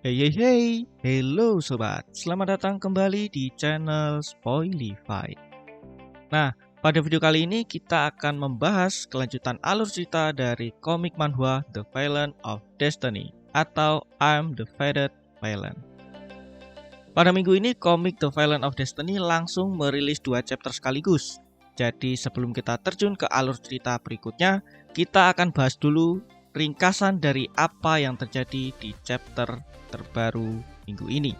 Hey, hello sobat, selamat datang kembali di channel Spoilify. Nah, pada video kali ini kita akan membahas kelanjutan alur cerita dari komik manhwa The Villain of Destiny atau I'm the Fated Villain. Pada minggu ini komik The Villain of Destiny langsung merilis 2 chapter sekaligus. Jadi sebelum kita terjun ke alur cerita berikutnya, kita akan bahas dulu ringkasan dari apa yang terjadi di chapter terbaru minggu ini.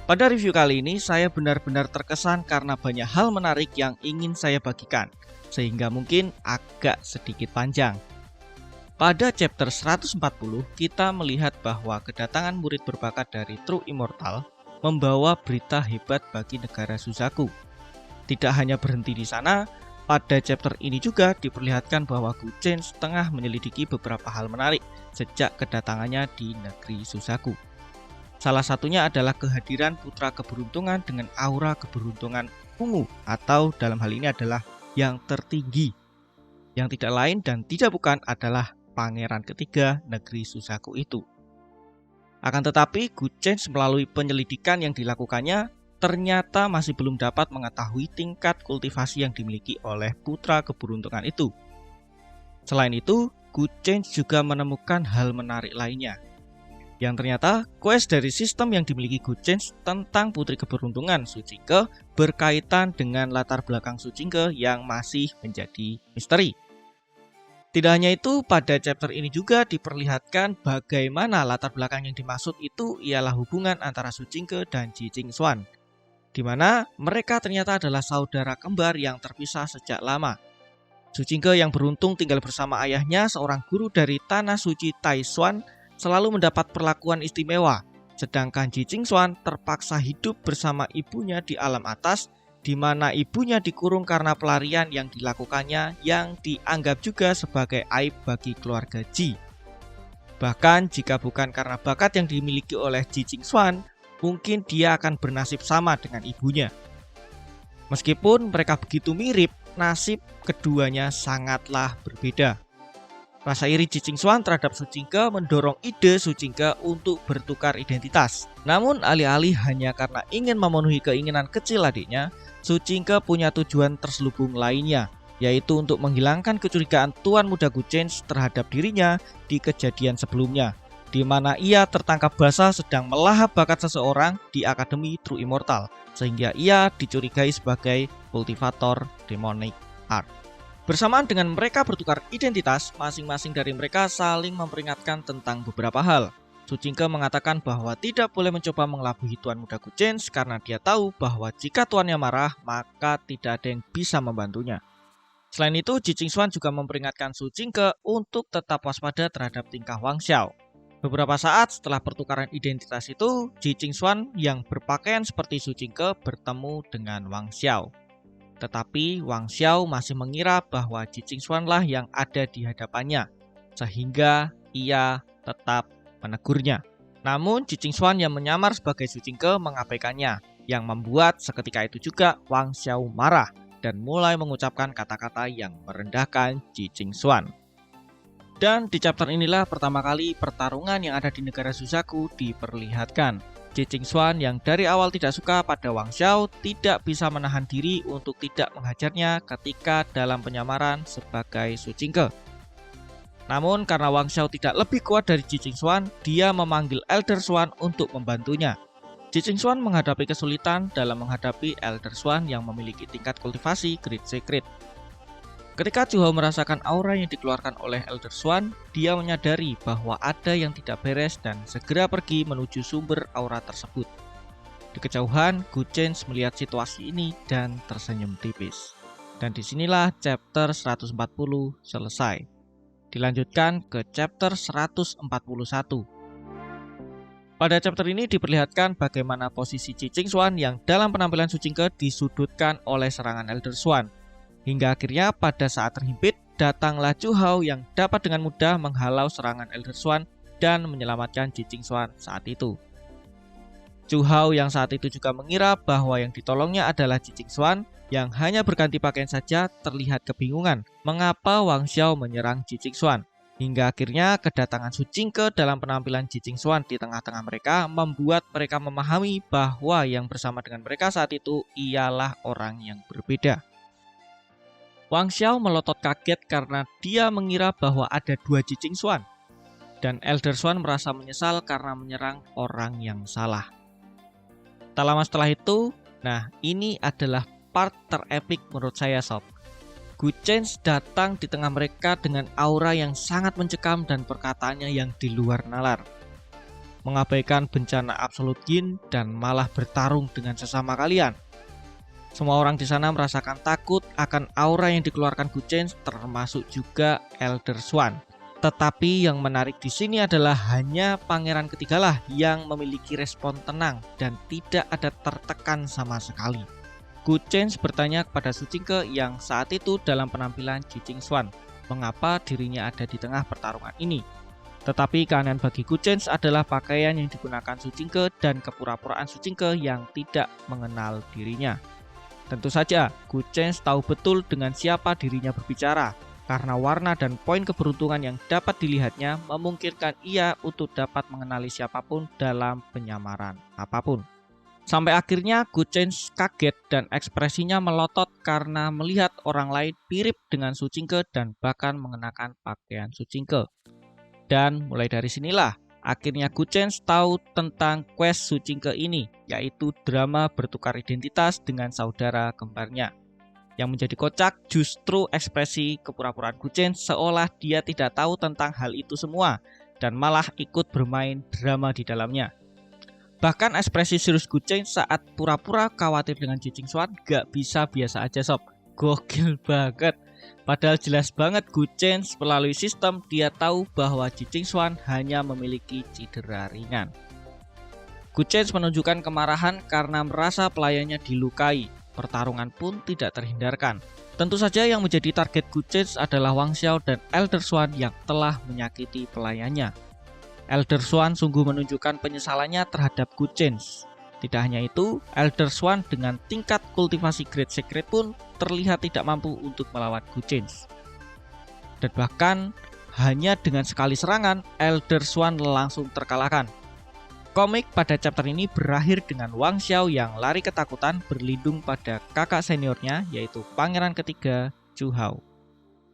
Pada review kali ini saya benar-benar terkesan karena banyak hal menarik yang ingin saya bagikan, sehingga mungkin agak sedikit panjang. Pada chapter 140 kita melihat bahwa kedatangan murid berbakat dari True Immortal membawa berita hebat bagi negara Suzaku. Tidak hanya berhenti di sana, pada chapter ini juga diperlihatkan bahwa Guchen tengah menyelidiki beberapa hal menarik sejak kedatangannya di negeri Suzaku. Salah satunya adalah kehadiran putra keberuntungan dengan aura keberuntungan ungu, atau dalam hal ini adalah yang tertinggi. Yang tidak lain dan tidak bukan adalah pangeran ketiga negeri Suzaku itu. Akan tetapi Guchen melalui penyelidikan yang dilakukannya ternyata masih belum dapat mengetahui tingkat kultivasi yang dimiliki oleh putra keberuntungan itu. Selain itu, Guchen juga menemukan hal menarik lainnya. Yang ternyata, quest dari sistem yang dimiliki Guchen tentang putri keberuntungan Suchinke berkaitan dengan latar belakang Suchinke yang masih menjadi misteri. Tidak hanya itu, pada chapter ini juga diperlihatkan bagaimana latar belakang yang dimaksud itu ialah hubungan antara Suchinke dan Jijing Xuan, di mana mereka ternyata adalah saudara kembar yang terpisah sejak lama. Suchinke yang beruntung tinggal bersama ayahnya, seorang guru dari tanah suci Tai Xuan, selalu mendapat perlakuan istimewa, sedangkan Jijing Xuan terpaksa hidup bersama ibunya di alam atas, di mana ibunya dikurung karena pelarian yang dilakukannya yang dianggap juga sebagai aib bagi keluarga Ji. Bahkan jika bukan karena bakat yang dimiliki oleh Jijing Xuan, mungkin dia akan bernasib sama dengan ibunya. Meskipun mereka begitu mirip, nasib keduanya sangatlah berbeda. Rasa iri Jijing Xuan terhadap Suchinke mendorong ide Suchinke untuk bertukar identitas. Namun alih-alih hanya karena ingin memenuhi keinginan kecil adiknya, Suchinke punya tujuan terselubung lainnya, yaitu untuk menghilangkan kecurigaan Tuan Muda Guchen terhadap dirinya di kejadian sebelumnya, di mana ia tertangkap basah sedang melahap bakat seseorang di Akademi True Immortal, sehingga ia dicurigai sebagai kultivator demonic art. Bersamaan dengan mereka bertukar identitas, masing-masing dari mereka saling memperingatkan tentang beberapa hal. Suchinke mengatakan bahwa tidak boleh mencoba mengelabui Tuan Muda Guchen karena dia tahu bahwa jika tuannya marah, maka tidak ada yang bisa membantunya. Selain itu, Jijing Xuan juga memperingatkan Suchinke untuk tetap waspada terhadap tingkah Wang Xiao. Beberapa saat setelah pertukaran identitas itu, Jijing Xuan yang berpakaian seperti Suchinke bertemu dengan Wang Xiao. Tetapi Wang Xiao masih mengira bahwa Jijing Xuan lah yang ada di hadapannya, sehingga ia tetap menegurnya. Namun Jijing Xuan yang menyamar sebagai Suchinke mengabaikannya, yang membuat seketika itu juga Wang Xiao marah dan mulai mengucapkan kata-kata yang merendahkan Jijing Xuan. Dan di chapter inilah pertama kali pertarungan yang ada di negara Suzaku diperlihatkan. Jijing Xuan yang dari awal tidak suka pada Wang Xiao tidak bisa menahan diri untuk tidak menghajarnya ketika dalam penyamaran sebagai Suchinke. Namun karena Wang Xiao tidak lebih kuat dari Jijing Xuan, dia memanggil Elder Xuan untuk membantunya. Jijing Xuan menghadapi kesulitan dalam menghadapi Elder Xuan yang memiliki tingkat kultivasi Great Secret. Ketika Chu Hao merasakan aura yang dikeluarkan oleh Elder Xuan, dia menyadari bahwa ada yang tidak beres dan segera pergi menuju sumber aura tersebut. Di kejauhan, Guchen melihat situasi ini dan tersenyum tipis. Dan disinilah chapter 140 selesai. Dilanjutkan ke chapter 141. Pada chapter ini diperlihatkan bagaimana posisi Jijing Xuan yang dalam penampilan Suchinke disudutkan oleh serangan Elder Xuan. Hingga akhirnya pada saat terhimpit, datanglah Chu Hao yang dapat dengan mudah menghalau serangan Elder Xuan dan menyelamatkan Jijing Xuan saat itu. Chu Hao yang saat itu juga mengira bahwa yang ditolongnya adalah Jijing Xuan, yang hanya berganti pakaian saja terlihat kebingungan mengapa Wang Xiao menyerang Jijing Xuan. Hingga akhirnya kedatangan Su Jingke dalam penampilan Ji Qingxuan di tengah-tengah mereka membuat mereka memahami bahwa yang bersama dengan mereka saat itu ialah orang yang berbeda. Wang Xiao melotot kaget karena dia mengira bahwa ada dua Ji Qingxuan. Dan Elder Swan merasa menyesal karena menyerang orang yang salah. Tak lama setelah itu, nah ini adalah part terepik menurut saya sob. Gu Chen datang di tengah mereka dengan aura yang sangat mencekam dan perkataannya yang di luar nalar. Mengabaikan bencana absolut yin dan malah bertarung dengan sesama kalian. Semua orang di sana merasakan takut akan aura yang dikeluarkan Gu Chen, termasuk juga Elder Swan. Tetapi yang menarik di sini adalah hanya pangeran ketigalah yang memiliki respon tenang dan tidak ada tertekan sama sekali. Gu Chen bertanya kepada Su Jingke yang saat itu dalam penampilan Ji Qingxuan, mengapa dirinya ada di tengah pertarungan ini. Tetapi keanehan bagi Gu Chen adalah pakaian yang digunakan Su Jingke dan kepura-puraan Su Jingke yang tidak mengenal dirinya. Tentu saja, Gu Chen tahu betul dengan siapa dirinya berbicara, karena warna dan poin keberuntungan yang dapat dilihatnya memungkinkan ia untuk dapat mengenali siapapun dalam penyamaran apapun. Sampai akhirnya Gu Chen kaget dan ekspresinya melotot karena melihat orang lain mirip dengan Su Jingke dan bahkan mengenakan pakaian Su Jingke. Dan mulai dari sinilah akhirnya Gu Chen tahu tentang quest Su Jingke ini, yaitu drama bertukar identitas dengan saudara kembarnya. Yang menjadi kocak justru ekspresi kepura-puraan Gu Chen seolah dia tidak tahu tentang hal itu semua dan malah ikut bermain drama di dalamnya. Bahkan ekspresi serius Gu Chen saat pura-pura khawatir dengan Ji Qingxuan gak bisa biasa aja sob. Gokil banget. Padahal jelas banget Gu Chen melalui sistem dia tahu bahwa Ji Qingxuan hanya memiliki cedera ringan. Gu Chen menunjukkan kemarahan karena merasa pelayannya dilukai. Pertarungan pun tidak terhindarkan. Tentu saja yang menjadi target Gu Chen adalah Wang Xiao dan Elder Swan yang telah menyakiti pelayannya. Elder Swan sungguh menunjukkan penyesalannya terhadap Gu Chen. Tidak hanya itu, Elder Swan dengan tingkat kultivasi Great Secret pun terlihat tidak mampu untuk melawan Gu Chen. Dan bahkan hanya dengan sekali serangan, Elder Swan langsung terkalahkan. Komik pada chapter ini berakhir dengan Wang Xiao yang lari ketakutan berlindung pada kakak seniornya yaitu pangeran ketiga Chu Hao.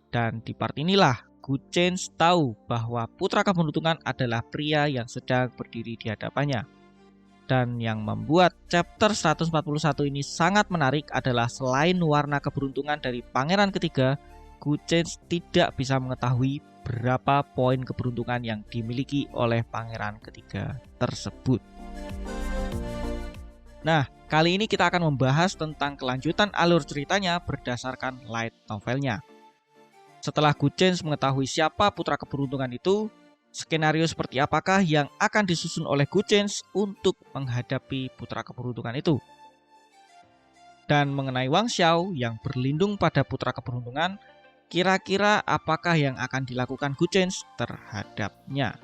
Dan di part inilah Gu Chen tahu bahwa putra keberuntungan adalah pria yang sedang berdiri di hadapannya. Dan yang membuat chapter 141 ini sangat menarik adalah selain warna keberuntungan dari pangeran ketiga, Gu Chen tidak bisa mengetahui berapa poin keberuntungan yang dimiliki oleh pangeran ketiga tersebut. Nah, kali ini kita akan membahas tentang kelanjutan alur ceritanya berdasarkan light novelnya. Setelah Gu Chen mengetahui siapa putra keberuntungan itu, skenario seperti apakah yang akan disusun oleh Gu Chen untuk menghadapi putra keberuntungan itu? Dan mengenai Wang Xiao yang berlindung pada putra keberuntungan, kira-kira apakah yang akan dilakukan Gu Chen terhadapnya?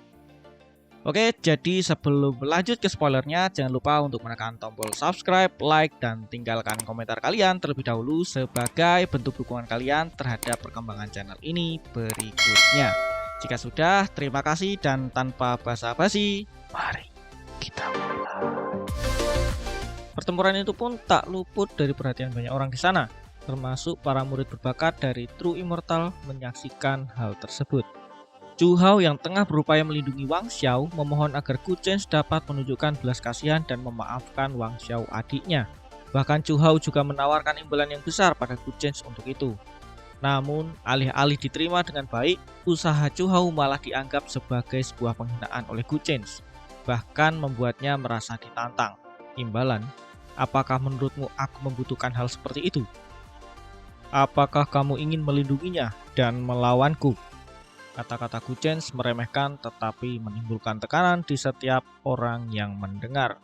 Oke, jadi sebelum lanjut ke spoilernya, jangan lupa untuk menekan tombol subscribe, like, dan tinggalkan komentar kalian terlebih dahulu sebagai bentuk dukungan kalian terhadap perkembangan channel ini berikutnya. Jika sudah, terima kasih dan tanpa basa-basi, mari kita mulai. Pertempuran itu pun tak luput dari perhatian banyak orang di sana, termasuk para murid berbakat dari True Immortal menyaksikan hal tersebut. Chu Hao yang tengah berupaya melindungi Wang Xiao memohon agar Gu Chen dapat menunjukkan belas kasihan dan memaafkan Wang Xiao adiknya. Bahkan Chu Hao juga menawarkan imbalan yang besar pada Gu Chen untuk itu. Namun, alih-alih diterima dengan baik, usaha Chu Hao malah dianggap sebagai sebuah penghinaan oleh Gu Chen. Bahkan membuatnya merasa ditantang. Imbalan? Apakah menurutmu aku membutuhkan hal seperti itu? Apakah kamu ingin melindunginya dan melawanku? Kata-kata Gu Chen meremehkan tetapi menimbulkan tekanan di setiap orang yang mendengar.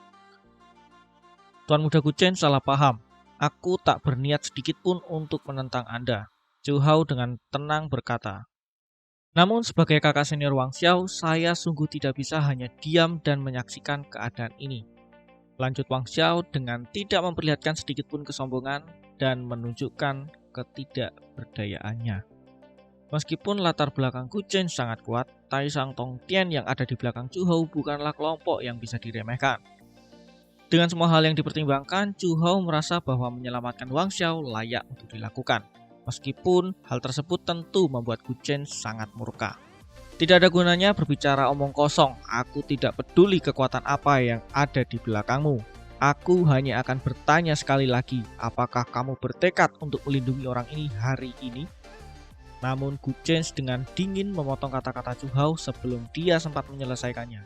Tuan Muda Gu Chen salah paham. Aku tak berniat sedikit pun untuk menentang Anda, Chu Hao dengan tenang berkata. Namun sebagai kakak senior Wang Xiao, saya sungguh tidak bisa hanya diam dan menyaksikan keadaan ini. Lanjut Wang Xiao dengan tidak memperlihatkan sedikit pun kesombongan dan menunjukkan ketidakberdayaannya. Meskipun latar belakang Gu Chen sangat kuat, Tai Sang Tong Tian yang ada di belakang Chu Hou bukanlah kelompok yang bisa diremehkan. Dengan semua hal yang dipertimbangkan, Chu Hou merasa bahwa menyelamatkan Wang Xiao layak untuk dilakukan. Meskipun hal tersebut tentu membuat Gu Chen sangat murka. Tidak ada gunanya berbicara omong kosong, aku tidak peduli kekuatan apa yang ada di belakangmu. Aku hanya akan bertanya sekali lagi, apakah kamu bertekad untuk melindungi orang ini hari ini? Namun Gu Chen dengan dingin memotong kata-kata Chu Hou sebelum dia sempat menyelesaikannya.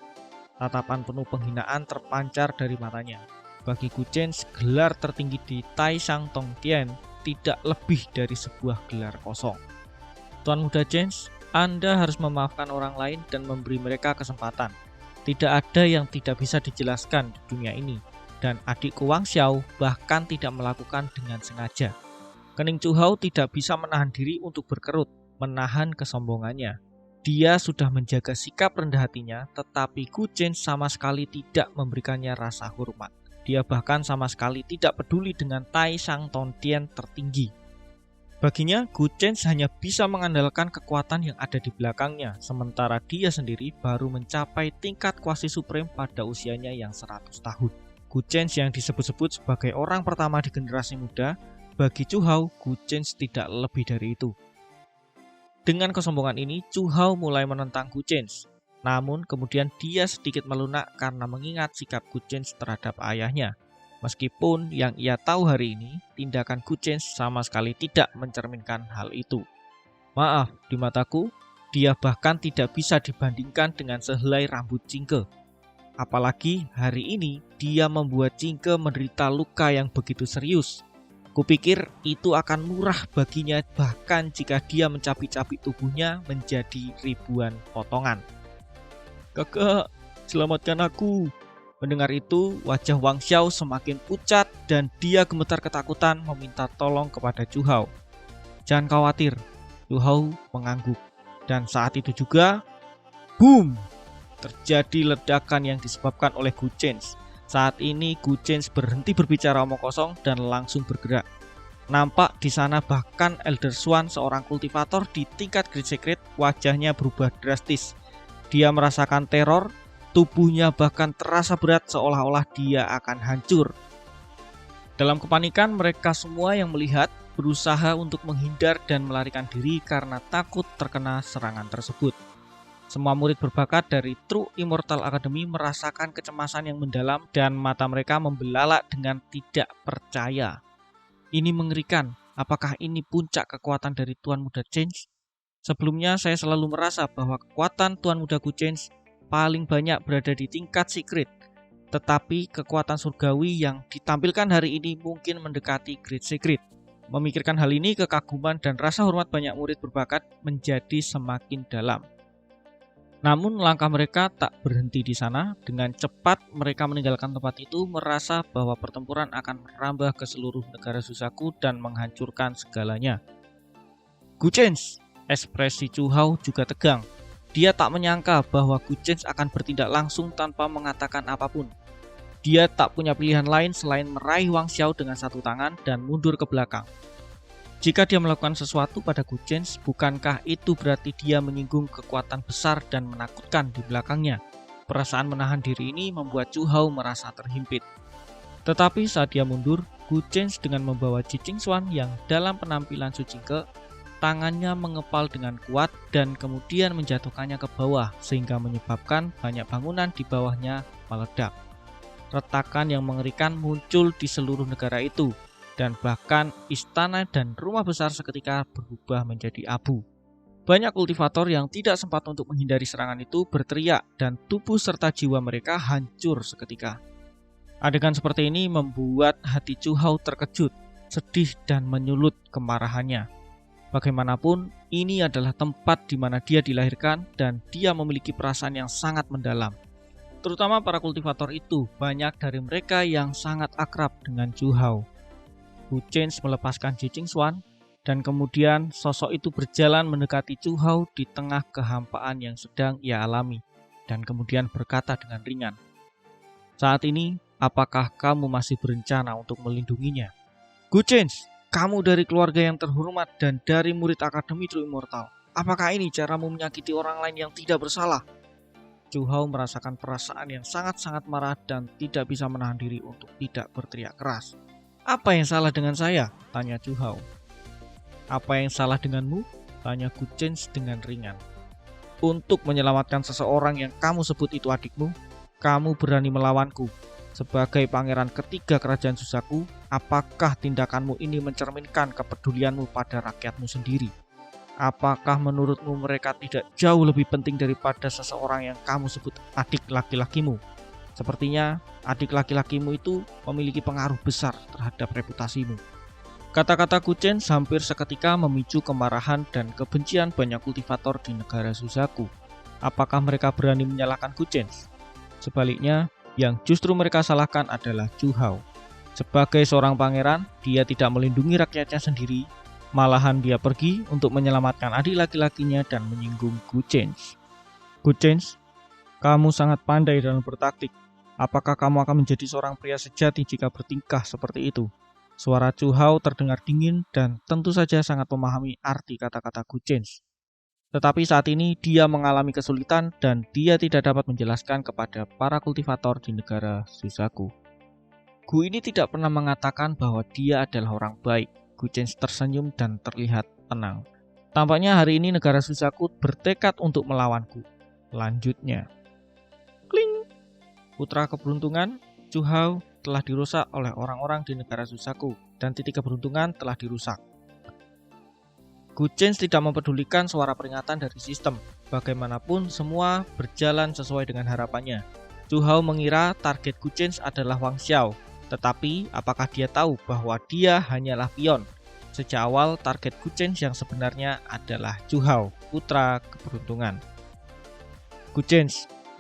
Tatapan penuh penghinaan terpancar dari matanya. Bagi Gu Chen, gelar tertinggi di Tai Sang Tong Tian tidak lebih dari sebuah gelar kosong. Tuan Muda Chen, Anda harus memaafkan orang lain dan memberi mereka kesempatan. Tidak ada yang tidak bisa dijelaskan di dunia ini. Dan adikku Wang Xiao bahkan tidak melakukan dengan sengaja. Kening Chu Hou tidak bisa menahan diri untuk berkerut, menahan kesombongannya. Dia sudah menjaga sikap rendah hatinya, tetapi Gu Chen sama sekali tidak memberikannya rasa hormat. Dia bahkan sama sekali tidak peduli dengan Tai Sang Tong Tian tertinggi. Baginya, Gu Chen hanya bisa mengandalkan kekuatan yang ada di belakangnya, sementara dia sendiri baru mencapai tingkat kuasi supreme pada usianya yang 100 tahun. Gu Chen yang disebut-sebut sebagai orang pertama di generasi muda, bagi Chu Hou, Gu Chen tidak lebih dari itu. Dengan kesombongan ini, Chu Hou mulai menentang Gu Chen. Namun kemudian dia sedikit melunak karena mengingat sikap Gu Chen terhadap ayahnya. Meskipun yang ia tahu hari ini, tindakan Gu Chen sama sekali tidak mencerminkan hal itu. Maaf, di mataku, dia bahkan tidak bisa dibandingkan dengan sehelai rambut Cingke. Apalagi hari ini dia membuat Cingke menderita luka yang begitu serius. Kupikir itu akan murah baginya bahkan jika dia mencabik-cabik tubuhnya menjadi ribuan potongan. Kakak, selamatkan aku. Mendengar itu, wajah Wang Xiao semakin pucat dan dia gemetar ketakutan meminta tolong kepada Chu Hou. Jangan khawatir, Chu Hou mengangguk. Dan saat itu juga, boom! Terjadi ledakan yang disebabkan oleh Gu Chen. Saat ini Gu Chen berhenti berbicara omong kosong dan langsung bergerak. Nampak di sana bahkan Elder Swan, seorang kultivator di tingkat Great Secret, wajahnya berubah drastis. Dia merasakan teror, tubuhnya bahkan terasa berat seolah-olah dia akan hancur. Dalam kepanikan, mereka semua yang melihat berusaha untuk menghindar dan melarikan diri karena takut terkena serangan tersebut. Semua murid berbakat dari True Immortal Academy merasakan kecemasan yang mendalam dan mata mereka membelalak dengan tidak percaya. Ini mengerikan, apakah ini puncak kekuatan dari Tuan Muda Chen? Sebelumnya saya selalu merasa bahwa kekuatan Tuan Muda Gu Chen paling banyak berada di tingkat secret. Tetapi kekuatan surgawi yang ditampilkan hari ini mungkin mendekati Great Secret. Memikirkan hal ini, kekaguman dan rasa hormat banyak murid berbakat menjadi semakin dalam. Namun langkah mereka tak berhenti di sana. Dengan cepat mereka meninggalkan tempat itu, merasa bahwa pertempuran akan merambah ke seluruh negara Susaku dan menghancurkan segalanya. Gu Chen, ekspresi Chu Hou juga tegang. Dia tak menyangka bahwa Gu Chen akan bertindak langsung tanpa mengatakan apapun. Dia tak punya pilihan lain selain meraih Wang Xiao dengan satu tangan dan mundur ke belakang. Jika dia melakukan sesuatu pada Gu Chen, bukankah itu berarti dia menyinggung kekuatan besar dan menakutkan di belakangnya? Perasaan menahan diri ini membuat Chu Hou merasa terhimpit. Tetapi saat dia mundur, Gu Chen dengan membawa Ji Qingxuan yang dalam penampilan Su Jingke, tangannya mengepal dengan kuat dan kemudian menjatuhkannya ke bawah sehingga menyebabkan banyak bangunan di bawahnya meledak. Retakan yang mengerikan muncul di seluruh negara itu. Dan bahkan istana dan rumah besar seketika berubah menjadi abu. Banyak kultivator yang tidak sempat untuk menghindari serangan itu berteriak dan tubuh serta jiwa mereka hancur seketika. Adegan seperti ini membuat hati Chu Hou terkejut, sedih dan menyulut kemarahannya. Bagaimanapun, ini adalah tempat di mana dia dilahirkan dan dia memiliki perasaan yang sangat mendalam. Terutama para kultivator itu, banyak dari mereka yang sangat akrab dengan Chu Hou. Gu Chen melepaskan Ji Qingxuan dan kemudian sosok itu berjalan mendekati Chu Hou di tengah kehampaan yang sedang ia alami dan kemudian berkata dengan ringan, "Saat ini, apakah kamu masih berencana untuk melindunginya?" Gu Chen, kamu dari keluarga yang terhormat dan dari murid Akademi True Immortal. Apakah ini caramu menyakiti orang lain yang tidak bersalah? Chu Hao merasakan perasaan yang sangat-sangat marah dan tidak bisa menahan diri untuk tidak berteriak keras. Apa yang salah dengan saya? Tanya Chu Hao. Apa yang salah denganmu? Tanya Gu Chen dengan ringan. Untuk menyelamatkan seseorang yang kamu sebut itu adikmu, kamu berani melawanku. Sebagai pangeran ketiga kerajaan Suzaku, apakah tindakanmu ini mencerminkan kepedulianmu pada rakyatmu sendiri? Apakah menurutmu mereka tidak jauh lebih penting daripada seseorang yang kamu sebut adik laki-lakimu? Sepertinya adik laki-lakimu itu memiliki pengaruh besar terhadap reputasimu. Kata-kata Gu Chen hampir seketika memicu kemarahan dan kebencian banyak kultivator di negara Suzaku. Apakah mereka berani menyalahkan Gu Chen? Sebaliknya, yang justru mereka salahkan adalah Chu Hao. Sebagai seorang pangeran, dia tidak melindungi rakyatnya sendiri. Malahan dia pergi untuk menyelamatkan adik laki-lakinya dan menyinggung Gu Chen. Gu Chen, kamu sangat pandai dalam bertaktik. Apakah kamu akan menjadi seorang pria sejati jika bertingkah seperti itu? Suara Chu Hao terdengar dingin dan tentu saja sangat memahami arti kata-kata Gu Chen. Tetapi saat ini dia mengalami kesulitan dan dia tidak dapat menjelaskan kepada para kultivator di negara Suzaku. Gu ini tidak pernah mengatakan bahwa dia adalah orang baik. Gu Chen tersenyum dan terlihat tenang. Tampaknya hari ini negara Suzaku bertekad untuk melawanku. Lanjutnya. Kling! Putra keberuntungan, Chu Hao telah dirusak oleh orang-orang di negara Suzaku dan titik keberuntungan telah dirusak. Gu Chen tidak mempedulikan suara peringatan dari sistem. Bagaimanapun semua berjalan sesuai dengan harapannya. Chu Hao mengira target Gu Chen adalah Wang Xiao. Tetapi, apakah dia tahu bahwa dia hanyalah pion? Sejak awal, target Gu Chen yang sebenarnya adalah Chu Hao, putra keberuntungan. Gu Chen,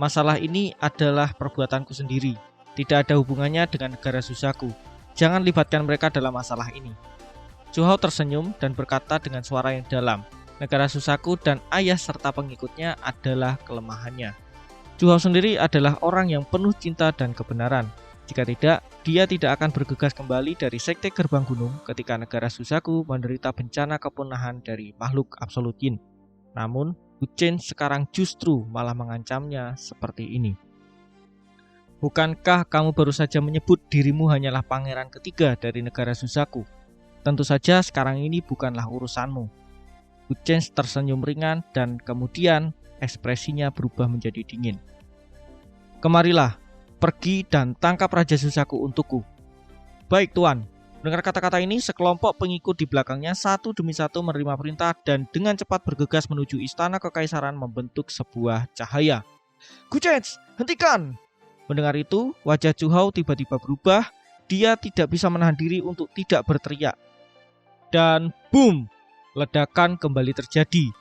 masalah ini adalah perbuatanku sendiri. Tidak ada hubungannya dengan negara Suzaku. Jangan libatkan mereka dalam masalah ini. Chu Hao tersenyum dan berkata dengan suara yang dalam, negara Suzaku dan ayah serta pengikutnya adalah kelemahannya. Chu Hao sendiri adalah orang yang penuh cinta dan kebenaran. Jika tidak, dia tidak akan bergegas kembali dari Sekte Gerbang Gunung ketika negara Suzaku menderita bencana kepunahan dari makhluk absolut Yin. Namun, Gu Chen sekarang justru malah mengancamnya seperti ini. Bukankah kamu baru saja menyebut dirimu hanyalah pangeran ketiga dari negara Suzaku? Tentu saja sekarang ini bukanlah urusanmu. Gu Chen tersenyum ringan dan kemudian ekspresinya berubah menjadi dingin. Kemarilah. Pergi dan tangkap Raja Suzaku untukku. Baik Tuan. Mendengar kata-kata ini, sekelompok pengikut di belakangnya satu demi satu menerima perintah dan dengan cepat bergegas menuju istana kekaisaran membentuk sebuah cahaya. Gu Chen, hentikan! Mendengar itu, wajah Chu Hao tiba-tiba berubah. Dia tidak bisa menahan diri untuk tidak berteriak. Dan boom! Ledakan kembali terjadi.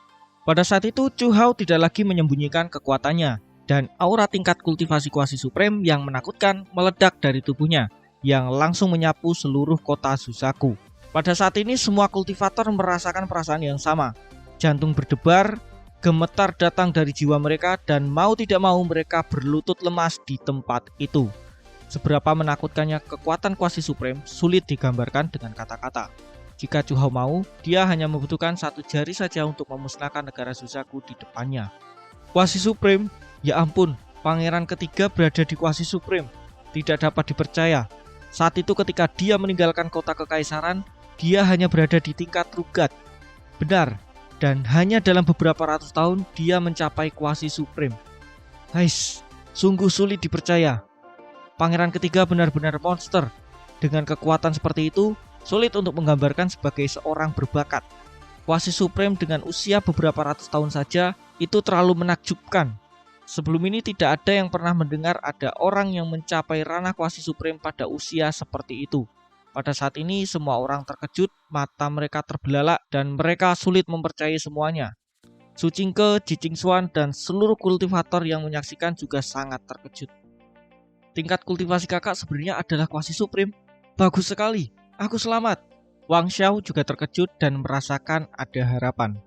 Pada saat itu, Chu Hao tidak lagi menyembunyikan kekuatannya. Dan aura tingkat kultivasi kuasi supreme yang menakutkan meledak dari tubuhnya, yang langsung menyapu seluruh kota Suzaku. Pada saat ini semua kultivator merasakan perasaan yang sama. Jantung berdebar, gemetar datang dari jiwa mereka dan mau tidak mau mereka berlutut lemas di tempat itu. Seberapa menakutkannya kekuatan kuasi supreme sulit digambarkan dengan kata-kata. Jika Chu Hao mau, dia hanya membutuhkan satu jari saja untuk memusnahkan negara Suzaku di depannya. Kuasi supreme. Ya ampun, pangeran ketiga berada di kuasi supreme. Tidak dapat dipercaya. Saat itu ketika dia meninggalkan kota kekaisaran, dia hanya berada di tingkat rugat. Benar, dan hanya dalam beberapa ratus tahun dia mencapai kuasi supreme. Hais, sungguh sulit dipercaya. Pangeran ketiga benar-benar monster. Dengan kekuatan seperti itu, sulit untuk menggambarkan sebagai seorang berbakat. Kuasi supreme dengan usia beberapa ratus tahun saja, itu terlalu menakjubkan. Sebelum ini tidak ada yang pernah mendengar ada orang yang mencapai ranah kuasi supreme pada usia seperti itu. Pada saat ini semua orang terkejut, mata mereka terbelalak dan mereka sulit mempercayai semuanya. Su Qingke, Ji Qingxuan dan seluruh kultivator yang menyaksikan juga sangat terkejut. Tingkat kultivasi kakak sebenarnya adalah kuasi supreme. Bagus sekali, aku selamat. Wang Xiao juga terkejut dan merasakan ada harapan.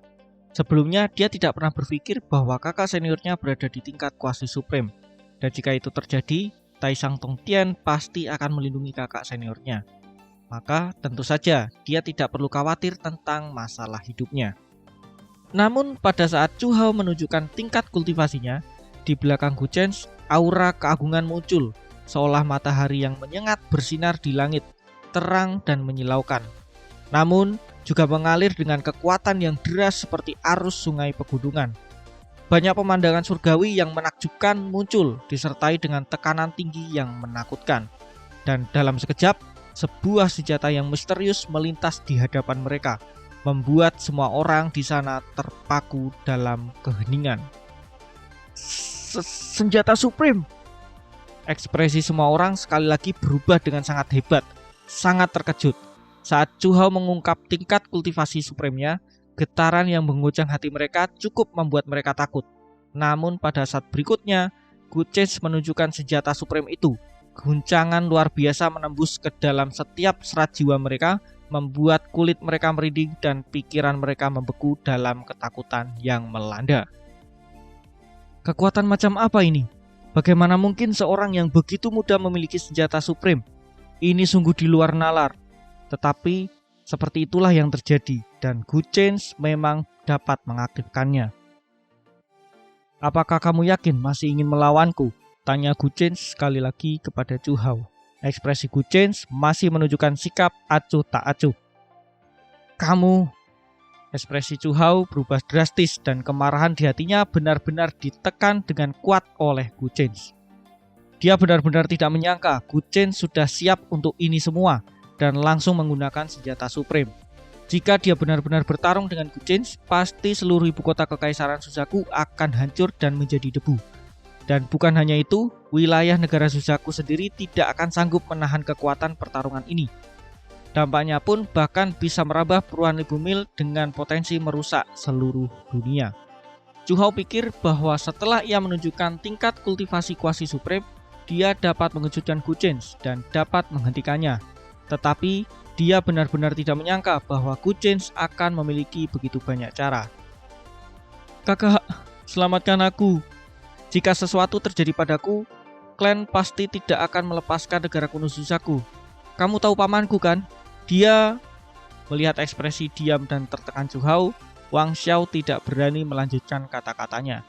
Sebelumnya dia tidak pernah berpikir bahwa kakak seniornya berada di tingkat kuasi supreme. Dan jika itu terjadi, Tai Shang Tongtian pasti akan melindungi kakak seniornya. Maka tentu saja dia tidak perlu khawatir tentang masalah hidupnya. Namun pada saat Chu Hao menunjukkan tingkat kultivasinya, di belakang Gu Chen aura keagungan muncul, seolah matahari yang menyengat bersinar di langit, terang dan menyilaukan. Namun juga mengalir dengan kekuatan yang deras seperti arus sungai pegunungan. Banyak pemandangan surgawi yang menakjubkan muncul, disertai dengan tekanan tinggi yang menakutkan. Dan dalam sekejap, sebuah senjata yang misterius melintas di hadapan mereka, membuat semua orang di sana terpaku dalam keheningan. Senjata Supreme! Ekspresi semua orang sekali lagi berubah dengan sangat hebat, sangat terkejut. Saat Chu Hao mengungkap tingkat kultivasi Supreme-nya, getaran yang mengguncang hati mereka cukup membuat mereka takut. Namun pada saat berikutnya, Gu Chen menunjukkan senjata Supreme itu. Guncangan luar biasa menembus ke dalam setiap serat jiwa mereka, membuat kulit mereka merinding dan pikiran mereka membeku dalam ketakutan yang melanda. Kekuatan macam apa ini? Bagaimana mungkin seorang yang begitu mudah memiliki senjata Supreme? Ini sungguh di luar nalar. Tetapi seperti itulah yang terjadi, dan Gu Chen memang dapat mengaktifkannya. Apakah kamu yakin masih ingin melawanku? Tanya Gu Chen sekali lagi kepada Chu Hao. Ekspresi Gu Chen masih menunjukkan sikap acuh tak acuh. Kamu... Ekspresi Chu Hao berubah drastis dan kemarahan di hatinya benar-benar ditekan dengan kuat oleh Gu Chen. Dia benar-benar tidak menyangka Gu Chen sudah siap untuk ini semua dan langsung menggunakan senjata Supreme. Jika dia benar-benar bertarung dengan Gu Chen, pasti seluruh ibu kota Kekaisaran Suzaku akan hancur dan menjadi debu. Dan bukan hanya itu, wilayah negara Suzaku sendiri tidak akan sanggup menahan kekuatan pertarungan ini. Dampaknya pun bahkan bisa merambah puluhan ribu mil dengan potensi merusak seluruh dunia. Chu Hao pikir bahwa setelah ia menunjukkan tingkat kultivasi Kuasi Supreme, dia dapat mengejutkan Gu Chen dan dapat menghentikannya. Tetapi dia benar-benar tidak menyangka bahwa Gu Chen akan memiliki begitu banyak cara. Kakak, selamatkan aku. Jika sesuatu terjadi padaku, klan pasti tidak akan melepaskan negara kuno Suzaku. Kamu tahu pamanku kan? Dia... Melihat ekspresi diam dan tertekan Chu Hao, Wang Xiao tidak berani melanjutkan kata-katanya.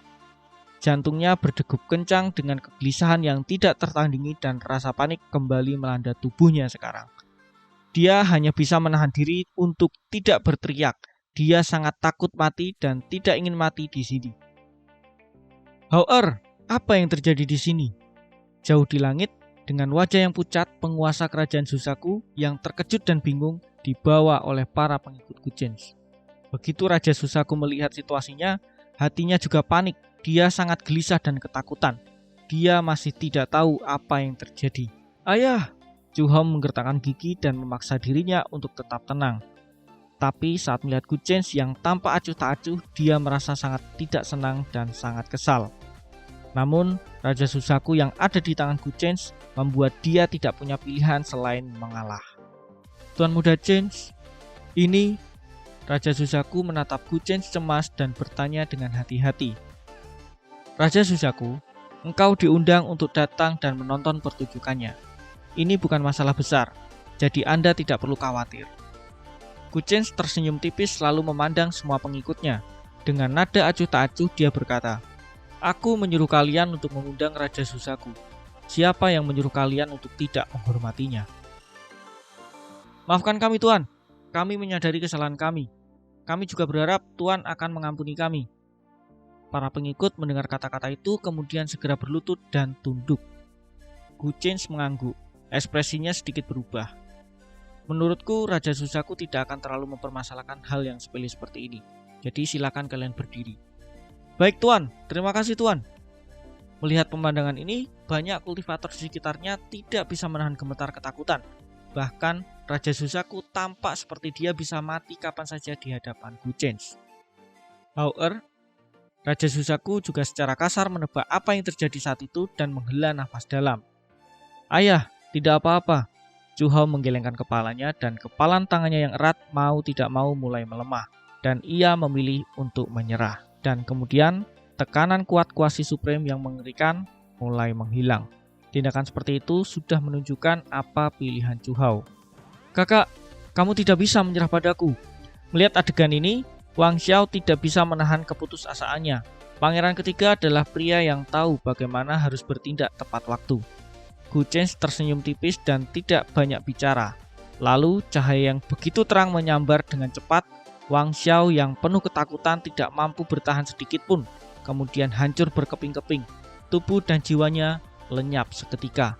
Jantungnya berdegup kencang dengan kegelisahan yang tidak tertandingi dan rasa panik kembali melanda tubuhnya sekarang. Dia hanya bisa menahan diri untuk tidak berteriak. Dia sangat takut mati dan tidak ingin mati di sini. Hao-er, apa yang terjadi di sini? Jauh di langit, dengan wajah yang pucat, penguasa kerajaan Suzaku yang terkejut dan bingung dibawa oleh para pengikut Gu Chen. Begitu Raja Suzaku melihat situasinya, hatinya juga panik. Dia sangat gelisah dan ketakutan. Dia masih tidak tahu apa yang terjadi. Ayah! Chu Hao menggertakkan gigi dan memaksa dirinya untuk tetap tenang. Tapi saat melihat Gu Chen yang tampak acuh tak acuh, dia merasa sangat tidak senang dan sangat kesal. Namun, Raja Suzaku yang ada di tangan Gu Chen membuat dia tidak punya pilihan selain mengalah. Tuan Muda Chen, ini... Raja Suzaku menatap Gu Chen cemas dan bertanya dengan hati-hati. Raja Suzaku, engkau diundang untuk datang dan menonton pertunjukannya. Ini bukan masalah besar, jadi Anda tidak perlu khawatir. Gu Chen tersenyum tipis lalu memandang semua pengikutnya. Dengan nada acuh tak acuh dia berkata, Aku menyuruh kalian untuk mengundang Raja Suzaku. Siapa yang menyuruh kalian untuk tidak menghormatinya? Maafkan kami Tuan, kami menyadari kesalahan kami. Kami juga berharap Tuan akan mengampuni kami. Para pengikut mendengar kata-kata itu kemudian segera berlutut dan tunduk. Gu Chen mengangguk. Ekspresinya sedikit berubah. Menurutku Raja Suzaku tidak akan terlalu mempermasalahkan hal yang sepele seperti ini. Jadi silakan kalian berdiri. Baik Tuan, terima kasih Tuan. Melihat pemandangan ini, banyak kultivator di sekitarnya tidak bisa menahan gemetar ketakutan. Bahkan Raja Suzaku tampak seperti dia bisa mati kapan saja di hadapan Gu Chen. Hao-er, Raja Suzaku juga secara kasar menebak apa yang terjadi saat itu dan menghela nafas dalam. Ayah, tidak apa-apa. Chu Hao menggelengkan kepalanya dan kepalan tangannya yang erat mau tidak mau mulai melemah. Dan ia memilih untuk menyerah. Dan kemudian tekanan kuat Kuasi Supreme yang mengerikan mulai menghilang. Tindakan seperti itu sudah menunjukkan apa pilihan Chu Hao. Kakak, kamu tidak bisa menyerah padaku. Melihat adegan ini, Wang Xiao tidak bisa menahan keputusasaannya. Pangeran ketiga adalah pria yang tahu bagaimana harus bertindak tepat waktu. Gu Chen tersenyum tipis dan tidak banyak bicara. Lalu cahaya yang begitu terang menyambar dengan cepat. Wang Xiao yang penuh ketakutan tidak mampu bertahan sedikit pun. Kemudian hancur berkeping-keping. Tubuh dan jiwanya lenyap seketika.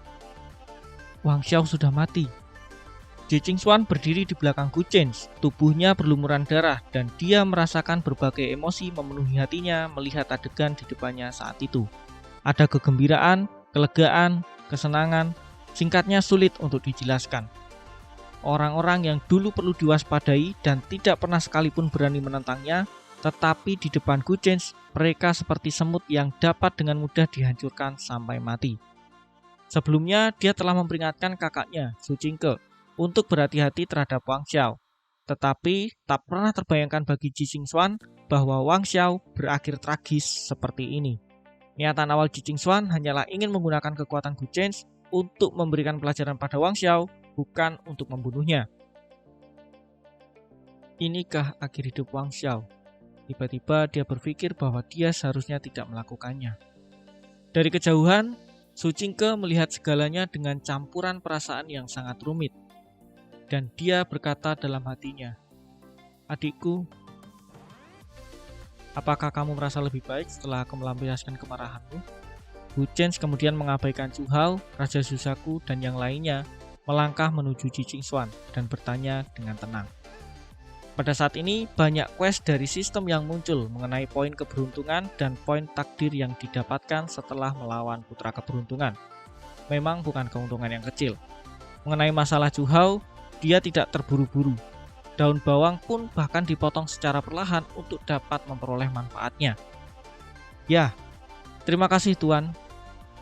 Wang Xiao sudah mati. Ji Qingxuan berdiri di belakang Gu Chen. Tubuhnya berlumuran darah dan dia merasakan berbagai emosi memenuhi hatinya melihat adegan di depannya saat itu. Ada kegembiraan, kelegaan, kesenangan, singkatnya sulit untuk dijelaskan. Orang-orang yang dulu perlu diwaspadai dan tidak pernah sekalipun berani menentangnya, tetapi di depan Gu Chen, mereka seperti semut yang dapat dengan mudah dihancurkan sampai mati. Sebelumnya, dia telah memperingatkan kakaknya, Su Qingke, untuk berhati-hati terhadap Wang Xiao. Tetapi, tak pernah terbayangkan bagi Ji Qingxuan bahwa Wang Xiao berakhir tragis seperti ini. Niatan awal Ji Qingxuan hanyalah ingin menggunakan kekuatan Gu Chen untuk memberikan pelajaran pada Wang Xiao, bukan untuk membunuhnya. Inikah akhir hidup Wang Xiao? Tiba-tiba dia berpikir bahwa dia seharusnya tidak melakukannya. Dari kejauhan, Su Qingke melihat segalanya dengan campuran perasaan yang sangat rumit. Dan dia berkata dalam hatinya, "Adikku, apakah kamu merasa lebih baik setelah aku melampiaskan kemarahanmu?" Gu Chen kemudian mengabaikan Zhu Hao, Raja Shusaku, dan yang lainnya, melangkah menuju Ji Qingxuan dan bertanya dengan tenang. Pada saat ini, banyak quest dari sistem yang muncul mengenai poin keberuntungan dan poin takdir yang didapatkan setelah melawan putra keberuntungan. Memang bukan keuntungan yang kecil. Mengenai masalah Zhu Hao, dia tidak terburu-buru. Daun bawang pun bahkan dipotong secara perlahan untuk dapat memperoleh manfaatnya. "Ya, terima kasih Tuan.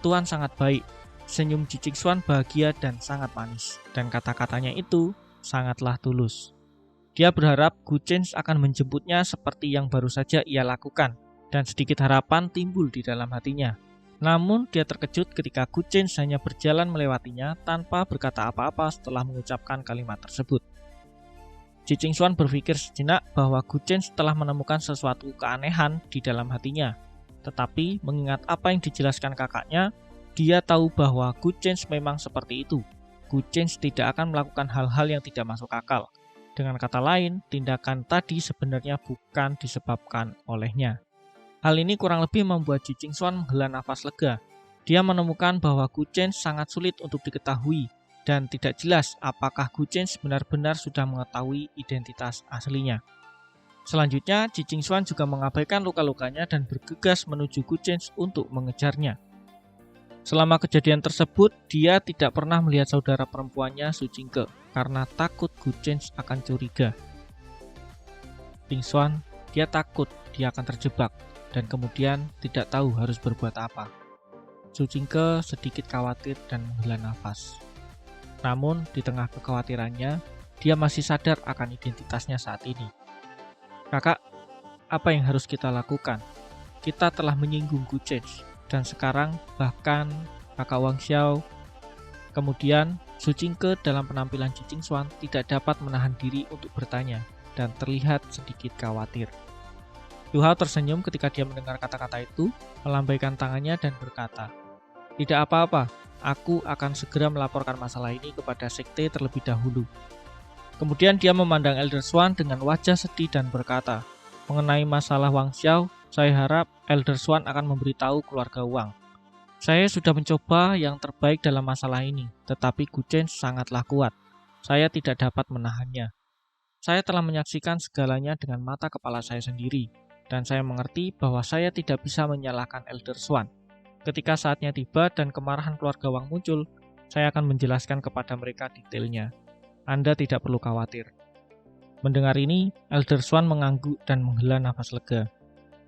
Tuan sangat baik." Senyum Ji Qingxuan bahagia dan sangat manis. Dan kata-katanya itu sangatlah tulus. Dia berharap Gu Chen akan menjemputnya seperti yang baru saja ia lakukan. Dan sedikit harapan timbul di dalam hatinya. Namun dia terkejut ketika Gu Chen hanya berjalan melewatinya tanpa berkata apa-apa setelah mengucapkan kalimat tersebut. Ji Qingxuan berpikir sejenak bahwa Gu Chen telah menemukan sesuatu keanehan di dalam hatinya. Tetapi mengingat apa yang dijelaskan kakaknya, dia tahu bahwa Gu Chen memang seperti itu. Gu Chen tidak akan melakukan hal-hal yang tidak masuk akal. Dengan kata lain, tindakan tadi sebenarnya bukan disebabkan olehnya. Hal ini kurang lebih membuat Ji Qingxuan menghela nafas lega. Dia menemukan bahwa Gu Chen sangat sulit untuk diketahui dan tidak jelas apakah Gu Chen benar-benar sudah mengetahui identitas aslinya. Selanjutnya, Ji Qingxuan juga mengabaikan luka-lukanya dan bergegas menuju Gu Chen untuk mengejarnya. Selama kejadian tersebut, dia tidak pernah melihat saudara perempuannya Su Qingke karena takut Gu Chen akan curiga. Qingxuan, dia takut dia akan terjebak dan kemudian tidak tahu harus berbuat apa. Su Qingke sedikit khawatir dan menghela nafas. Namun, di tengah kekhawatirannya, dia masih sadar akan identitasnya saat ini. "Kakak, apa yang harus kita lakukan? Kita telah menyinggung Gu Chen, dan sekarang bahkan kakak Wang Xiao." Kemudian, Su Qingke dalam penampilan Ji Qingxuan tidak dapat menahan diri untuk bertanya, dan terlihat sedikit khawatir. Zhu Hao tersenyum ketika dia mendengar kata-kata itu, melambaikan tangannya dan berkata, "Tidak apa-apa, aku akan segera melaporkan masalah ini kepada sekte terlebih dahulu." Kemudian dia memandang Elder Swan dengan wajah sedih dan berkata, "Mengenai masalah Wang Xiao, saya harap Elder Swan akan memberitahu keluarga Wang. Saya sudah mencoba yang terbaik dalam masalah ini, tetapi Gu Chen sangatlah kuat. Saya tidak dapat menahannya. Saya telah menyaksikan segalanya dengan mata kepala saya sendiri. Dan saya mengerti bahwa saya tidak bisa menyalahkan Elder Swan. Ketika saatnya tiba dan kemarahan keluarga Wang muncul, saya akan menjelaskan kepada mereka detailnya. Anda tidak perlu khawatir." Mendengar ini, Elder Swan mengangguk dan menghela nafas lega.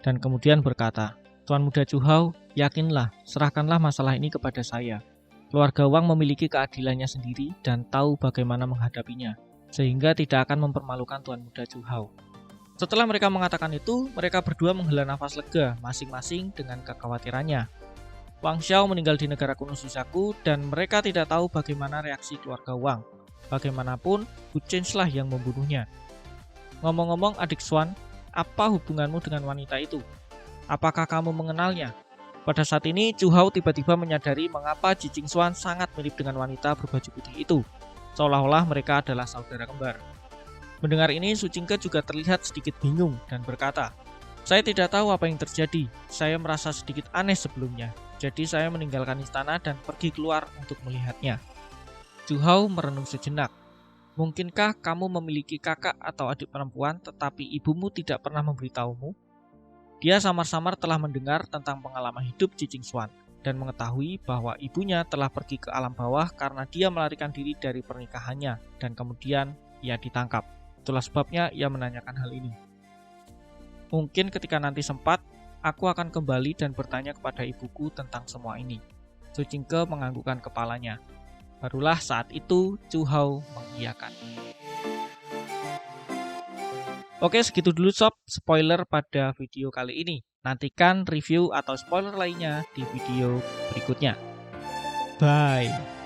Dan kemudian berkata, "Tuan Muda Zhu Hao, yakinlah, serahkanlah masalah ini kepada saya. Keluarga Wang memiliki keadilannya sendiri dan tahu bagaimana menghadapinya, sehingga tidak akan mempermalukan Tuan Muda Zhu Hao." Setelah mereka mengatakan itu, mereka berdua menghela nafas lega masing-masing dengan kekhawatirannya. Wang Xiao meninggal di negara kuno Shusaku dan mereka tidak tahu bagaimana reaksi keluarga Wang. Bagaimanapun, Gu Chen lah yang membunuhnya. Ngomong-ngomong adik Swan, apa hubunganmu dengan wanita itu? Apakah kamu mengenalnya? Pada saat ini, Chu Hao tiba-tiba menyadari mengapa Ji Qingxuan sangat mirip dengan wanita berbaju putih itu, seolah-olah mereka adalah saudara kembar. Mendengar ini, Su Qingke juga terlihat sedikit bingung dan berkata, "Saya tidak tahu apa yang terjadi. Saya merasa sedikit aneh sebelumnya. Jadi saya meninggalkan istana dan pergi keluar untuk melihatnya." Chu Hao merenung sejenak. "Mungkinkah kamu memiliki kakak atau adik perempuan tetapi ibumu tidak pernah memberitahumu?" Dia samar-samar telah mendengar tentang pengalaman hidup Ji Qingxuan dan mengetahui bahwa ibunya telah pergi ke alam bawah karena dia melarikan diri dari pernikahannya dan kemudian ia ditangkap. Itulah sebabnya ia menanyakan hal ini. "Mungkin ketika nanti sempat, aku akan kembali dan bertanya kepada ibuku tentang semua ini." Su Qingke menganggukkan kepalanya. Barulah saat itu Chu Hao mengiyakan. Oke, segitu dulu sob spoiler pada video kali ini. Nantikan review atau spoiler lainnya di video berikutnya. Bye.